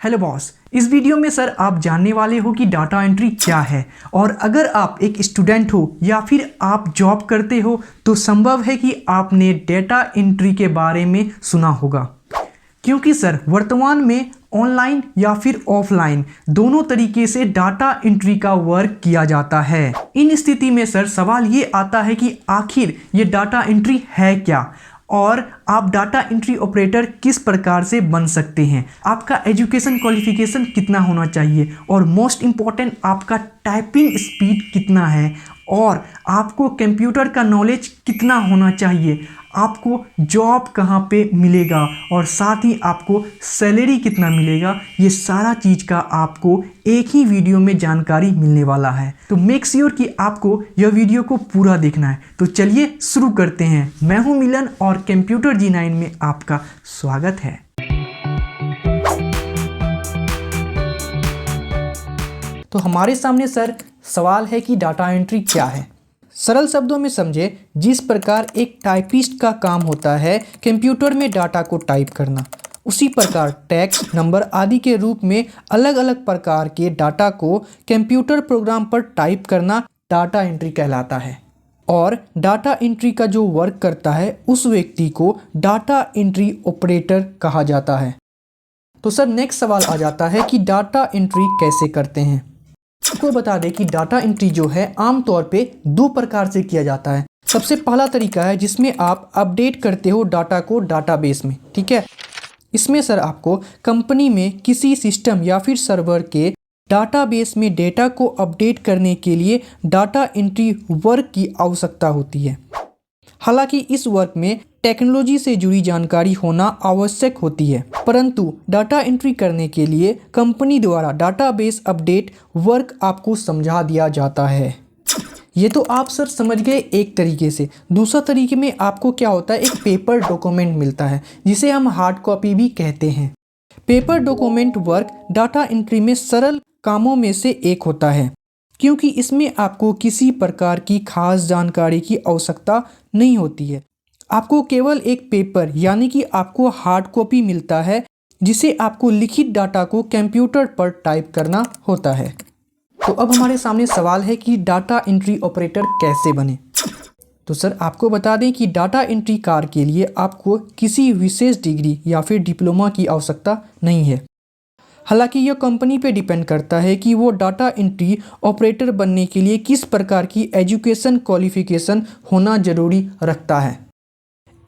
Hello boss, इस video में sir आप जानने वाले हो कि डाटा एंट्री क्या है। और अगर आप एक स्टूडेंट हो या फिर आप जॉब करते हो तो संभव है कि आपने डाटा एंट्री के बारे में सुना होगा, क्योंकि सर वर्तमान में ऑनलाइन या फिर ऑफलाइन दोनों तरीके से डाटा एंट्री का वर्क किया जाता है। इन स्थिति में सर सवाल ये आता है कि आखिर ये डाटा एंट्री है क्या और आप डाटा एंट्री ऑपरेटर किस प्रकार से बन सकते हैं, आपका एजुकेशन क्वालिफिकेशन कितना होना चाहिए और मोस्ट इम्पॉर्टेंट आपका टाइपिंग स्पीड कितना है और आपको कंप्यूटर का नॉलेज कितना होना चाहिए, आपको जॉब कहाँ पे मिलेगा और साथ ही आपको सैलरी कितना मिलेगा। ये सारा चीज़ का आपको एक ही वीडियो में जानकारी मिलने वाला है, तो मेक श्योर कि आपको यह वीडियो को पूरा देखना है। तो चलिए शुरू करते हैं। मैं हूं मिलन और कंप्यूटर G9 में आपका स्वागत है। तो हमारे सामने सर सवाल है कि डाटा एंट्री क्या है। सरल शब्दों में समझे, जिस प्रकार एक टाइपिस्ट का काम होता है कंप्यूटर में डाटा को टाइप करना, उसी प्रकार टेक्स्ट, नंबर आदि के रूप में अलग अलग प्रकार के डाटा को कंप्यूटर प्रोग्राम पर टाइप करना डाटा एंट्री कहलाता है। और डाटा एंट्री का जो वर्क करता है उस व्यक्ति को डाटा एंट्री ऑपरेटर कहा जाता है। तो सर नेक्स्ट सवाल आ जाता है कि डाटा एंट्री कैसे करते हैं। आपको बता दें कि डाटा एंट्री जो है आमतौर पे दो प्रकार से किया जाता है। सबसे पहला तरीका है जिसमें आप अपडेट करते हो डाटा को डाटाबेस में, ठीक है। इसमें सर आपको कंपनी में किसी सिस्टम या फिर सर्वर के डाटाबेस में डेटा को अपडेट करने के लिए डाटा एंट्री वर्क की आवश्यकता होती है। हालांकि इस वर्क में टेक्नोलॉजी से जुड़ी जानकारी होना आवश्यक होती है, परंतु डाटा एंट्री करने के लिए कंपनी द्वारा डाटाबेस अपडेट वर्क आपको समझा दिया जाता है। ये तो आप सर समझ गए एक तरीके से। दूसरा तरीके में आपको क्या होता है, एक पेपर डॉक्यूमेंट मिलता है जिसे हम हार्ड कॉपी भी कहते हैं। Paper document work data entry में सरल कामों में से एक होता है, क्योंकि इसमें आपको किसी प्रकार की खास जानकारी की आवश्यकता नहीं होती है। आपको केवल एक पेपर यानी कि आपको हार्ड कॉपी मिलता है जिसे आपको लिखित डाटा को कंप्यूटर पर टाइप करना होता है। तो अब हमारे सामने सवाल है कि डाटा एंट्री ऑपरेटर कैसे बने। तो सर आपको बता दें कि डाटा एंट्री कार्य के लिए आपको किसी विशेष डिग्री या फिर डिप्लोमा की आवश्यकता नहीं है। हालांकि यह कंपनी पे डिपेंड करता है कि वो डाटा एंट्री ऑपरेटर बनने के लिए किस प्रकार की एजुकेशन क्वालिफिकेशन होना जरूरी रखता है।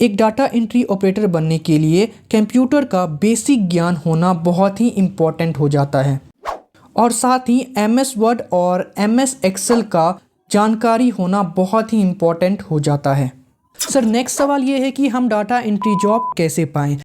एक डाटा एंट्री ऑपरेटर बनने के लिए कंप्यूटर का बेसिक ज्ञान होना बहुत ही इम्पोर्टेंट हो जाता है और साथ ही MS वर्ड और MS एक्सेल का जानकारी होना बहुत ही इम्पोर्टेंट हो जाता है। सर नेक्स्ट सवाल ये है कि हम डाटा एंट्री जॉब कैसे पाएँ।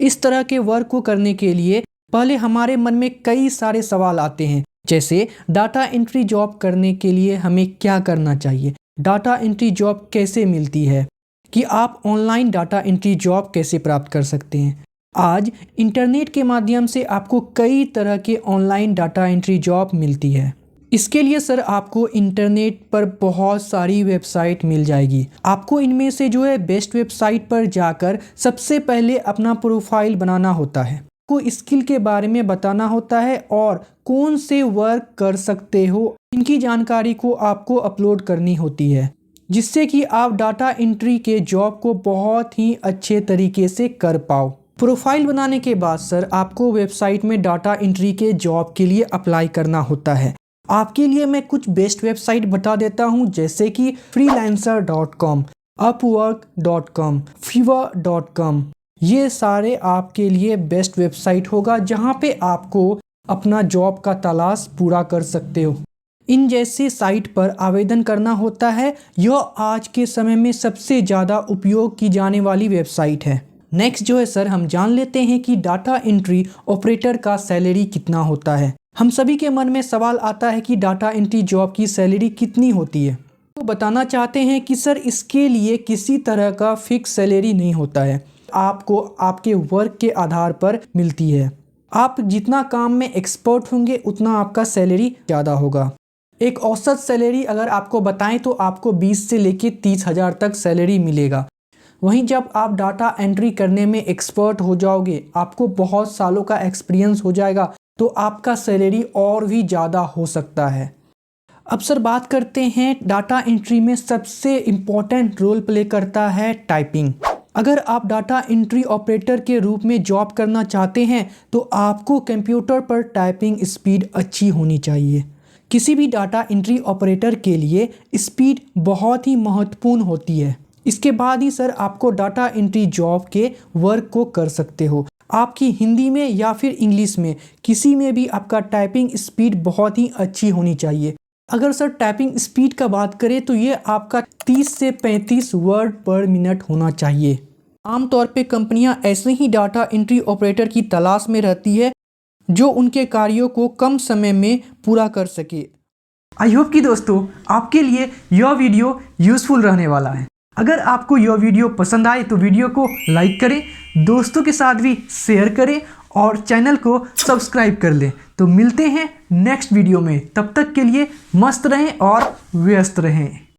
इस तरह के वर्क को करने के लिए पहले हमारे मन में कई सारे सवाल आते हैं, जैसे डाटा एंट्री जॉब करने के लिए हमें क्या करना चाहिए, डाटा एंट्री जॉब कैसे मिलती है, कि आप ऑनलाइन डाटा एंट्री जॉब कैसे प्राप्त कर सकते हैं। आज इंटरनेट के माध्यम से आपको कई तरह के ऑनलाइन डाटा एंट्री जॉब मिलती है। इसके लिए सर आपको इंटरनेट पर बहुत सारी वेबसाइट मिल जाएगी। आपको इनमें से जो है बेस्ट वेबसाइट पर जाकर सबसे पहले अपना प्रोफाइल बनाना होता है, को स्किल के बारे में बताना होता है और कौन से वर्क कर सकते हो इनकी जानकारी को आपको अपलोड करनी होती है, जिससे कि आप डाटा एंट्री के जॉब को बहुत ही अच्छे तरीके से कर पाओ। प्रोफाइल बनाने के बाद सर आपको वेबसाइट में डाटा एंट्री के जॉब के लिए अप्लाई करना होता है। आपके लिए मैं कुछ बेस्ट वेबसाइट बता देता हूं, जैसे कि freelancer.com, upwork.com, fiverr.com। ये सारे आपके लिए बेस्ट वेबसाइट होगा जहां पे आपको अपना जॉब का तलाश पूरा कर सकते हो। इन जैसे साइट पर आवेदन करना होता है। यह आज के समय में सबसे ज़्यादा उपयोग की जाने वाली वेबसाइट है। नेक्स्ट जो है सर हम जान लेते हैं कि डाटा एंट्री ऑपरेटर का सैलरी कितना होता है। हम सभी के मन में सवाल आता है कि डाटा एंट्री जॉब की सैलरी कितनी होती है। तो बताना चाहते हैं कि सर इसके लिए किसी तरह का फिक्स सैलरी नहीं होता है, आपको आपके वर्क के आधार पर मिलती है। आप जितना काम में एक्सपर्ट होंगे उतना आपका सैलरी ज़्यादा होगा। एक औसत सैलरी अगर आपको बताएं तो आपको 20 से लेके 30 हज़ार तक सैलरी मिलेगा। वहीं जब आप डाटा एंट्री करने में एक्सपर्ट हो जाओगे, आपको बहुत सालों का एक्सपीरियंस हो जाएगा, तो आपका सैलरी और भी ज़्यादा हो सकता है। अब सर बात करते हैं डाटा एंट्री में सबसे इम्पॉर्टेंट रोल प्ले करता है टाइपिंग। अगर आप डाटा एंट्री ऑपरेटर के रूप में जॉब करना चाहते हैं तो आपको कंप्यूटर पर टाइपिंग स्पीड अच्छी होनी चाहिए। किसी भी डाटा एंट्री ऑपरेटर के लिए स्पीड बहुत ही महत्वपूर्ण होती है। इसके बाद ही सर आपको डाटा एंट्री जॉब के वर्क को कर सकते हो। आपकी हिंदी में या फिर इंग्लिश में किसी में भी आपका टाइपिंग स्पीड बहुत ही अच्छी होनी चाहिए। अगर सर टाइपिंग स्पीड का बात करें तो ये आपका 30 से 35 वर्ड पर मिनट होना चाहिए। आमतौर पे कंपनियां ऐसे ही डाटा एंट्री ऑपरेटर की तलाश में रहती है जो उनके कार्यों को कम समय में पूरा कर सके। आई होप कि दोस्तों आपके लिए यह वीडियो यूज़फुल रहने वाला है। अगर आपको यह वीडियो पसंद आए तो वीडियो को लाइक करें, दोस्तों के साथ भी शेयर करें और चैनल को सब्सक्राइब कर लें। तो मिलते हैं नेक्स्ट वीडियो में, तब तक के लिए मस्त रहें और व्यस्त रहें।